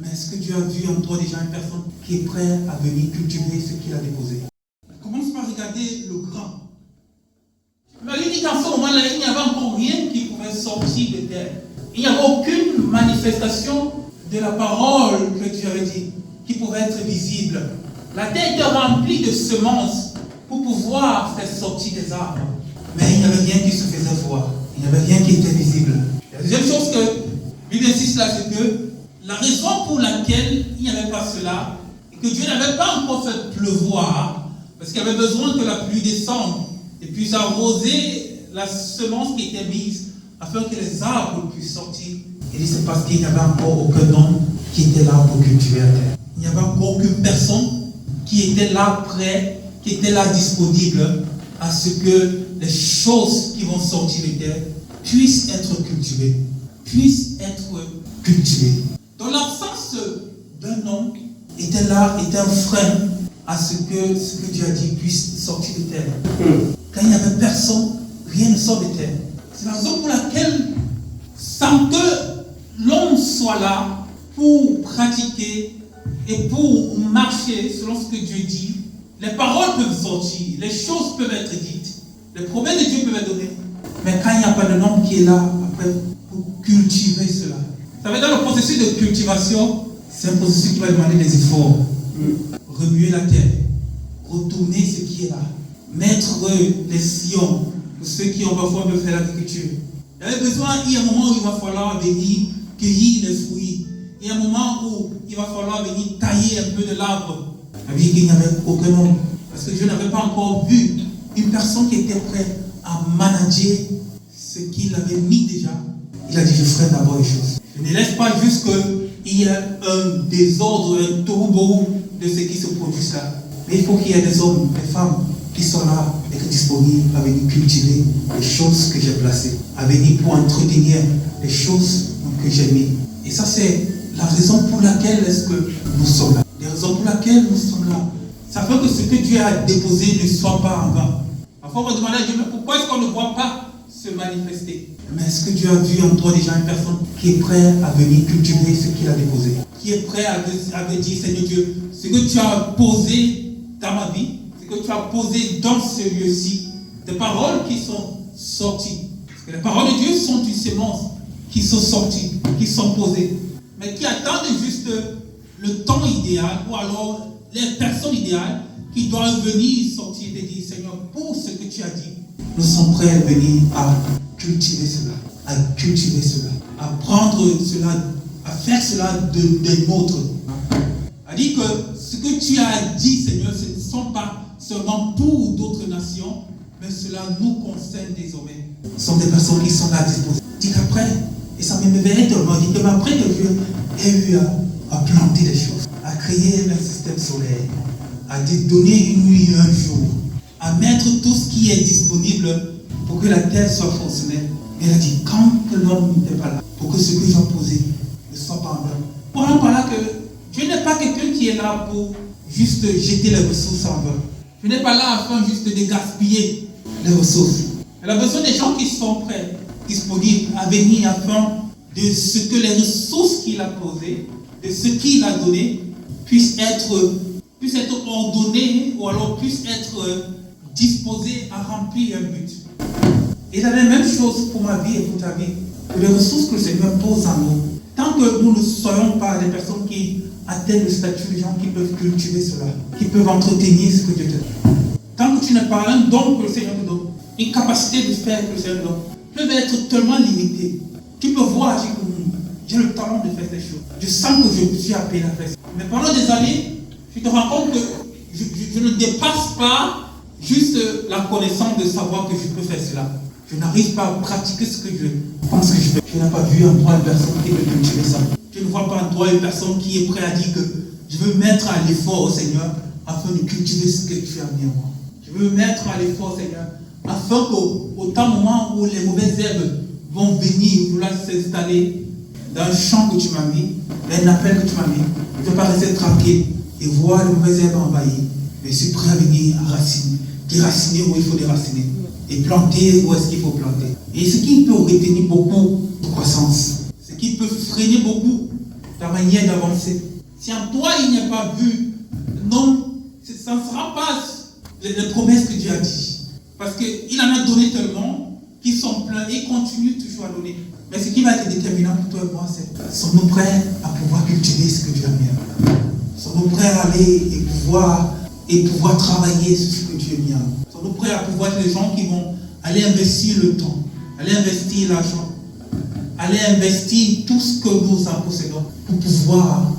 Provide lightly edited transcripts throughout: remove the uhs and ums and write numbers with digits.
Mais est-ce que Dieu a vu en toi déjà une personne qui est prête à venir cultiver ce qu'il a déposé? Commence par regarder le grand. Mais il dit qu'en ce moment-là, il n'y avait encore rien qui pouvait sortir de terre. Il n'y avait aucune manifestation de la parole que Dieu avait dit qui pouvait être visible. La terre était remplie de semences pour pouvoir faire sortir des arbres. Mais il n'y avait rien qui se faisait voir. Il n'y avait rien qui était visible. La deuxième chose que Bible insiste là, c'est que la raison pour laquelle il n'y avait pas cela, et que Dieu n'avait pas encore fait pleuvoir, parce qu'il avait besoin que la pluie descende et puisse arroser la semence qui était mise, afin que les arbres puissent sortir. Il dit c'est parce qu'il n'y avait encore aucun homme qui était là pour cultiver la terre. Il n'y avait encore aucune personne qui était là prêt, qui était là disponible à ce que les choses qui vont sortir de terre puissent être cultivées. Donc l'absence d'un homme était là, était un frein à ce que Dieu a dit puisse sortir de terre. Quand il n'y avait personne, rien ne sort de terre. C'est la raison pour laquelle, sans que l'homme soit là pour pratiquer et pour marcher selon ce que Dieu dit, les paroles peuvent sortir, les choses peuvent être dites, les promesses de Dieu peuvent être données. Mais quand il n'y a pas de homme qui est là après pour cultiver cela, ça veut dire dans le processus de cultivation, c'est un processus qui va demander des efforts. Remuer la terre, retourner ce qui est là, mettre les sillons pour ceux qui ont parfois veulent faire l'agriculture. Il y avait besoin, il y a un moment où il va falloir venir cueillir les fruits. Il y a un moment où il va falloir venir tailler un peu de l'arbre. La vie qu'il n'y avait aucun homme. Parce que Dieu n'avait pas encore vu une personne qui était prête à manager ce qu'il avait mis déjà. Il a dit, je ferai d'abord les choses. Je ne laisse pas juste qu'il y ait un désordre, un tohu-bohu de ce qui se produit là. Mais il faut qu'il y ait des hommes, des femmes qui sont là et disponibles à venir cultiver les choses que j'ai placées, à venir pour entretenir les choses que j'ai mises. Et ça, c'est la raison pour laquelle est-ce que nous sommes là. Les raisons pour lesquelles nous sommes là. Ça fait que ce que Dieu a déposé ne soit pas en vain. Parfois, on va demander à Dieu, mais pourquoi est-ce qu'on ne voit pas se manifester? Mais est-ce que Dieu a vu en toi déjà une personne qui est prête à venir cultiver ce qu'il a déposé? Qui est prêt à dire, Seigneur Dieu, ce que tu as posé dans ma vie, ce que tu as posé dans ce lieu-ci, des paroles qui sont sorties. Parce que les paroles de Dieu sont une sémence qui sont sorties, qui sont posées, mais qui attendent juste le temps idéal ou alors les personnes idéales qui doivent venir sortir et dire, Seigneur, pour ce que tu as dit, nous sommes prêts à venir à cultiver cela, à prendre cela, à faire cela de nôtre. A dit que ce que tu as dit, Seigneur, ce ne sont pas seulement pour d'autres nations, mais cela nous concerne désormais. Ce sont des personnes qui sont là disposées. Dit qu'après, et ça m'émerveillait tellement, dit que après que Dieu ait eu à planter des choses, à créer un système solaire, à donner une nuit et un jour, à mettre tout ce qui est disponible pour que la terre soit fonctionnelle. Il a dit, quand l'homme n'était pas là, pour que ce que j'ai posé ne soit pas en vain. Pour en parler que Dieu n'est pas quelqu'un qui est là pour juste jeter les ressources en vain. Dieu n'est pas là afin juste de gaspiller les ressources. Il a besoin des gens qui sont prêts, disponibles à venir afin de ce que les ressources qu'il a posées, de ce qu'il a donné, puissent être ordonnées ou alors puissent être disposées à remplir un but. Et c'est la même chose pour ma vie et pour ta vie. Que les ressources que le Seigneur pose en nous, tant que nous ne soyons pas des personnes qui atteignent le statut de gens qui peuvent cultiver cela, qui peuvent entretenir ce que Dieu te donne. Tant que tu n'es pas un don que le Seigneur te donne, une capacité de faire que le Seigneur te donne, peuvent être tellement limitées. Tu peux voir, j'ai le talent de faire ces choses. Je sens que je suis appelé à faire ça. Mais pendant des années, tu te rends compte que je ne dépasse pas juste la connaissance de savoir que je peux faire cela. Je n'arrive pas à pratiquer ce que je pense que je fais. Je n'ai pas vu en toi une personne qui veut cultiver ça. Je ne vois pas en toi une personne qui est prête à dire que je veux mettre à l'effort au Seigneur afin de cultiver ce que tu as mis en moi. Je veux mettre à l'effort, Seigneur, afin qu'au moment où les mauvaises herbes vont venir vouloir s'installer dans le champ que tu m'as mis, un appel que tu m'as mis, je ne veux pas rester tranquille et voir les mauvaises herbes envahir. Mais je suis prêt à venir déraciner où il faut déraciner. Et planter où est-ce qu'il faut planter. Et ce qui peut retenir beaucoup de croissance, ce qui peut freiner beaucoup ta manière d'avancer. Si en toi il n'y a pas vu, non, ça ne sera pas les promesses que Dieu a dit. Parce qu'il en a donné tellement qu'ils sont pleins et continuent toujours à donner. Mais ce qui va être déterminant pour toi et moi, c'est sommes-nous prêts à pouvoir cultiver ce que Dieu a mis? Sommes-nous prêts à aller et pouvoir travailler sur ce que Dieu a mis? Sommes-nous prêts à pouvoir être les gens qui vont aller investir le temps, aller investir l'argent, aller investir tout ce que nous en possédons pour pouvoir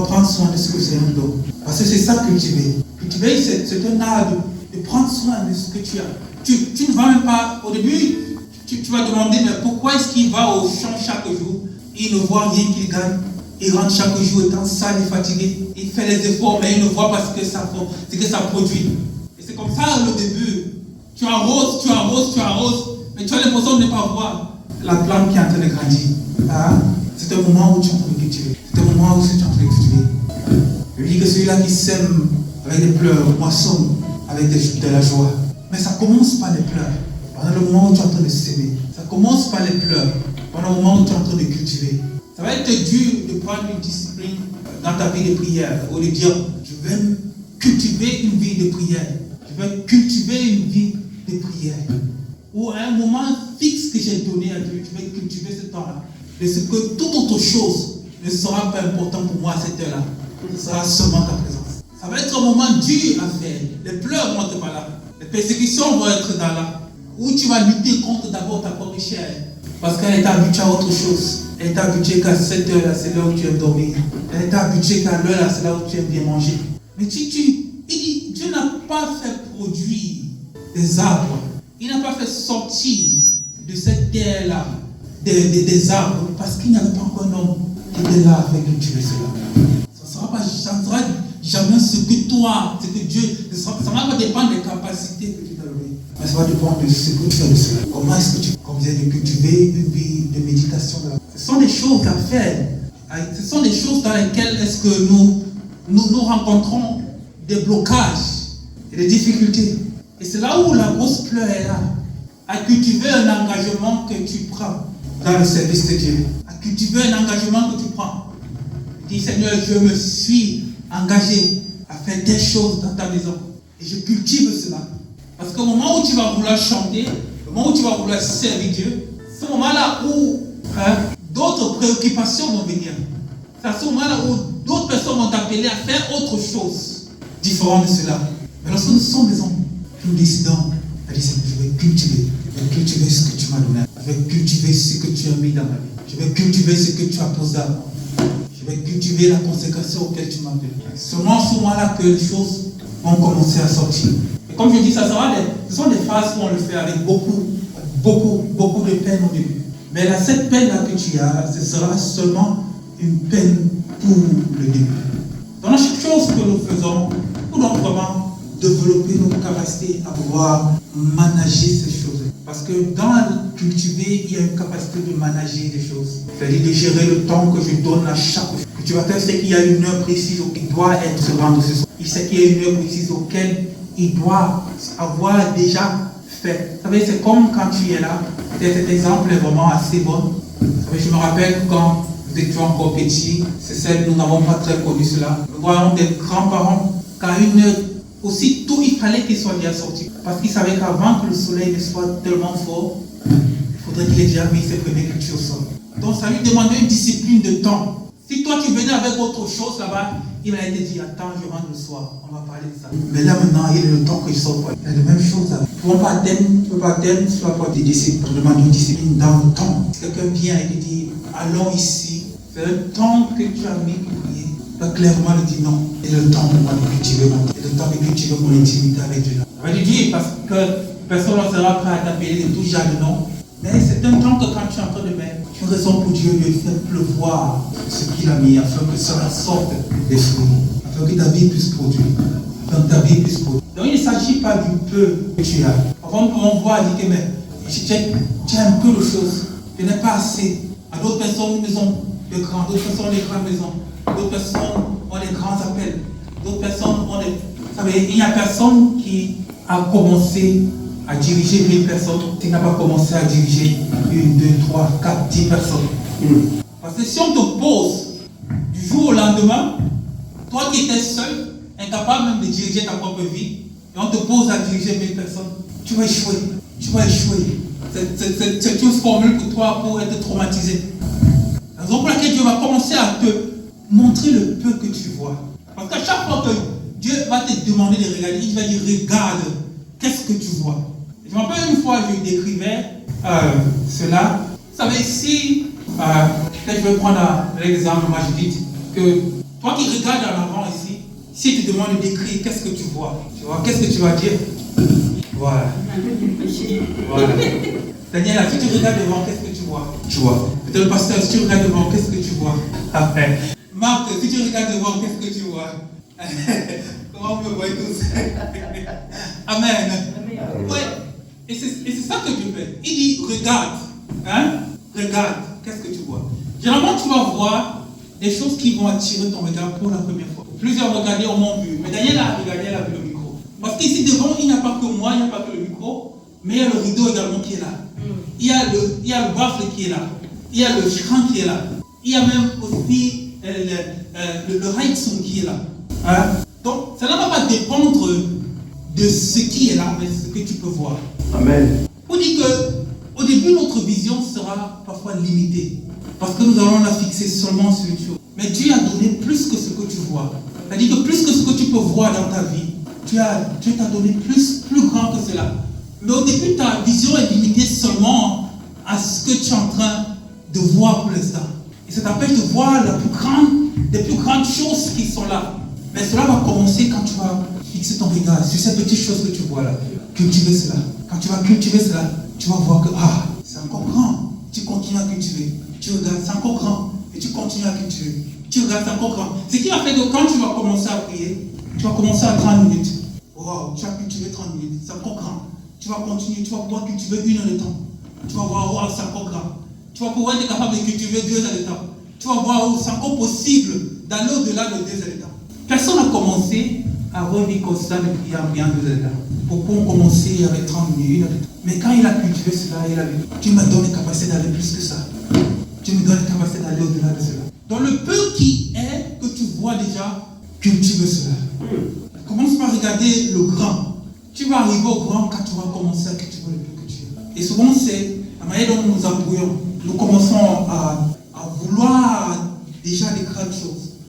prendre soin de ce que c'est nous donne. Parce que c'est ça cultiver. Cultiver, c'est un art de prendre soin de ce que tu as. Tu ne vas même pas, au début, tu vas demander, mais pourquoi est-ce qu'il va au champ chaque jour? Il ne voit rien qu'il gagne. Il rentre chaque jour étant sale et fatigué. Il fait les efforts, mais il ne voit pas ce que ça produit. Et c'est comme ça le début. Tu arroses, mais tu as l'impression de ne pas voir la plante qui est en train de grandir. Ah, c'est un moment où tu es en train de cultiver. C'est un moment où tu es en train de cultiver. Je dis que celui-là qui sème avec des pleurs moissonne avec de la joie. Mais ça commence par les pleurs. Pendant le moment où tu es en train de s'aimer. Ça commence par les pleurs. Pendant le moment où tu es en train de cultiver. Ça va être dur de prendre une discipline dans ta vie de prière. Ou de dire, je vais cultiver une vie de prière. Je vais cultiver une vie de prière. Ou à un moment fixe que j'ai donné à Dieu, je vais cultiver ce temps-là. De ce que toute autre chose ne sera pas important pour moi à cette heure-là. Ce sera seulement ta présence. Ça va être un moment dur à faire. Les pleurs vont être par là. Les persécutions vont être dans là. Où tu vas lutter contre d'abord ta propre chair. Parce qu'elle est habituée à autre chose. Elle est habituée qu'à cette heure-là, c'est là où tu aimes dormir. Elle est habituée qu'à l'heure-là, c'est là où tu aimes bien manger. Mais il dit, Dieu n'a pas fait produire des arbres. Il n'a pas fait sortir de cette terre-là des arbres parce qu'il n'y avait pas encore un homme qui était là avec cultiver cela. Ça ne sera jamais ce que toi, ce que Dieu, ça ne va pas dépendre des capacités que tu as données. Mais ça va dépendre de ce que tu fais de cela. Comment est-ce que tu viens de cultiver une vie de méditation? Ce sont des choses à faire. Ce sont des choses dans lesquelles est-ce que nous rencontrons des blocages et des difficultés. Et c'est là où la grosse pleure est là. À cultiver un engagement que tu prends dans le service de Dieu. À cultiver un engagement que tu prends. Dis Seigneur, je me suis engagé à faire des choses dans ta maison. Et je cultive cela. Parce qu'au moment où tu vas vouloir chanter, au moment où tu vas vouloir servir Dieu, c'est ce moment-là où d'autres préoccupations vont venir. C'est à ce moment-là où d'autres personnes vont t'appeler à faire autre chose différent de cela. Mais lorsque nous sommes des hommes, nous décidons à dire Seigneur, je vais cultiver ce que tu m'as donné. Je vais cultiver ce que tu as mis dans ma vie. Je vais cultiver ce que tu as posé à moi. Je vais cultiver la consécration auquel tu m'as appelé. Seulement à ce moment-là que les choses vont commencer à sortir. Et comme je dis, ce sont des phases où on le fait avec beaucoup de peine au début. Mais là, cette peine-là que tu as, ce sera seulement une peine pour le début. Dans chaque chose que nous faisons, nous devons vraiment développer notre capacité à pouvoir manager ces choses. Parce que dans le cultiver, il y a une capacité de manager des choses. C'est-à-dire de gérer le temps que je donne à chaque chose. Que tu vas faire, c'est qu'il y a une heure précise qui doit être se rendre ce soir. Il sait qu'il y a une heure précise auquel il doit avoir déjà fait. Vous savez, c'est comme quand tu es là. Cet exemple est vraiment assez bon. Vous savez, je me rappelle quand nous étions encore petits, c'est celle, nous n'avons pas très connu cela. Nous voyons des grands-parents qu'à une heure, aussitôt il fallait qu'ils soient déjà sortis. Parce qu'ils savaient qu'avant que le soleil ne soit tellement fort, il faudrait qu'il ait déjà mis ses premières cultures au sol. Donc ça lui demandait une discipline de temps. Si toi tu venais avec autre chose là-bas, il m'a été dit, attends, je rentre le soir, on va parler de ça. Mais là maintenant, il est le temps que je sors. Il y a les mêmes choses là. Tu ne peux pas atteindre, tu vas pas des disciples. On demande une discipline dans le temps. Si quelqu'un vient et te dit, allons ici, c'est le temps que tu as mis pour prier. Là, clairement, il dit non. Et le temps pour moi de cultiver mon temps. Et le temps de cultiver mon intimité avec Dieu. On va lui dire parce que personne ne sera prêt à t'appeler de tout genre de nom. Mais c'est un temps que quand tu es en train de mettre, tu raison pour Dieu de faire pleuvoir ce qu'il a mis, afin que cela sorte des fruits, afin que ta vie puisse produire, afin que ta vie puisse produire. Donc il ne s'agit pas du peu que tu as. Avant on voit dire que mais tu as un peu de choses, tu n'es pas assez. À d'autres personnes, une maison de grands, d'autres personnes ont des grandes maisons, d'autres personnes ont des grands appels, d'autres personnes ont des. Vous savez, il n'y a personne qui a commencé à diriger 1000 personnes, tu n'as pas commencé à diriger 1, 2, 3, 4, 10 personnes. Parce que si on te pose jour au lendemain, toi qui étais seul, incapable même de diriger ta propre vie, et on te pose à diriger 1000 personnes, tu vas échouer. Tu vas échouer. C'est une formule pour toi pour être traumatisé. La raison pour laquelle Dieu va commencer à te montrer le peu que tu vois. Parce qu'à chaque fois que Dieu va te demander de regarder, il va dire regarde, qu'est-ce que tu vois? Je me rappelle une fois, je décrivais cela. Vous savez, si, peut-être je vais prendre l'exemple, moi je dis que toi qui regardes en avant ici, si tu demandes de décrire, qu'est-ce que tu vois? Tu vois, qu'est-ce que tu vas dire? Voilà. Voilà. Daniela, si tu regardes devant, qu'est-ce que tu vois? Tu vois. Peut-être le pasteur, si tu regardes devant, qu'est-ce que tu vois? Après. Marc, si tu regardes devant, qu'est-ce que tu vois? Comment vous me voyez tous? Amen. Ouais. Et c'est ça que Dieu fait. Il dit, regarde. Hein? Regarde. Qu'est-ce que tu vois? Généralement, tu vas voir des choses qui vont attirer ton regard pour la première fois. Plusieurs regardaient au m'ont vu. Mais Daniel a regardé, elle a vu le micro. Parce qu'ici devant, il n'y a pas que moi, il n'y a pas que le micro, mais il y a le rideau également qui est là. Il y a le baffle qui est là. Il y a le cran qui est là. Il y a même aussi le Heizung qui est là. Hein? Donc, ça ne va pas dépendre de ce qui est là, mais ce que tu peux voir. Amen. On dit qu'au début, notre vision sera parfois limitée. Parce que nous allons la fixer seulement sur une chose. Mais Dieu a donné plus que ce que tu vois. C'est-à-dire que plus que ce que tu peux voir dans ta vie, Dieu t'a donné plus grand que cela. Mais au début, ta vision est limitée seulement à ce que tu es en train de voir pour l'instant. Et ça t'empêche de voir les plus grandes choses qui sont là. Mais cela va commencer quand tu vas fixer ton regard sur ces petites choses que tu vois là. Cultiver cela. Quand tu vas cultiver cela, tu vas voir que c'est encore grand. Tu continues à cultiver. Tu regardes, c'est encore grand. Et tu continues à cultiver. Tu regardes, c'est encore grand. Ce qui va faire que quand tu vas commencer à prier, tu vas commencer à 30 minutes. Wow, tu as cultivé 30 minutes. C'est encore grand. Tu vas continuer, tu vas pouvoir cultiver 1 heure de temps. Tu vas voir, wow, c'est encore grand. Tu vas pouvoir être capable de cultiver 2 heures de temps. Tu vas voir, c'est encore possible d'aller au-delà de 2 heures de temps. Personne n'a commencé à avoir une vie constante de prier en priant 2 heures de temps. Beaucoup ont commencé avec 30 minutes, 1 heure de temps. Mais quand il a cultivé cela, il a dit, Dieu me donne la capacité d'aller plus que ça. Dieu me donne la capacité d'aller au-delà de cela. Dans le peu qui est que tu vois déjà, cultive cela. Commence par regarder le grand. Tu vas arriver au grand quand tu vas commencer à cultiver le peu que tu es. Et souvent, c'est la manière dont nous nous embrouillons. Nous commençons à vouloir déjà des grandes choses.